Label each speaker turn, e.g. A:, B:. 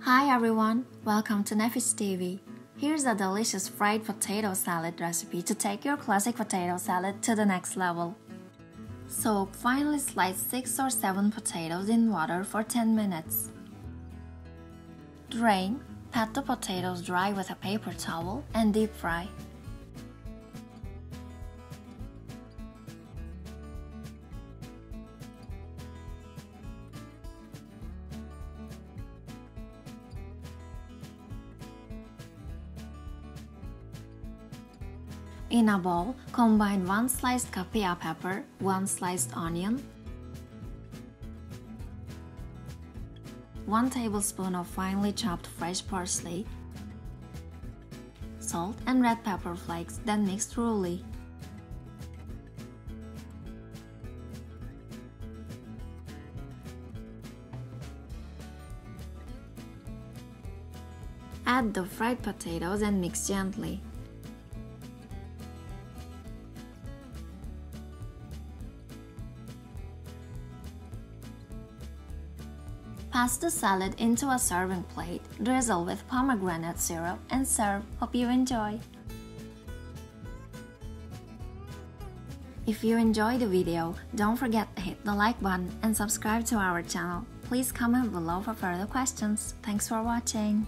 A: Hi everyone, welcome to Nefis TV. Here's a delicious fried potato salad recipe to take your classic potato salad to the next level. Soak finely sliced 6 or 7 potatoes in water for 10 minutes. Drain, pat the potatoes dry with a paper towel and deep fry. In a bowl, combine 1 sliced capia pepper, 1 sliced onion, 1 tablespoon of finely chopped fresh parsley, salt and red pepper flakes, then mix thoroughly. Add the fried potatoes and mix gently. Pass the salad into a serving plate, drizzle with pomegranate syrup, and serve. Hope you enjoy! If you enjoyed the video, don't forget to hit the like button and subscribe to our channel. Please comment below for further questions. Thanks for watching!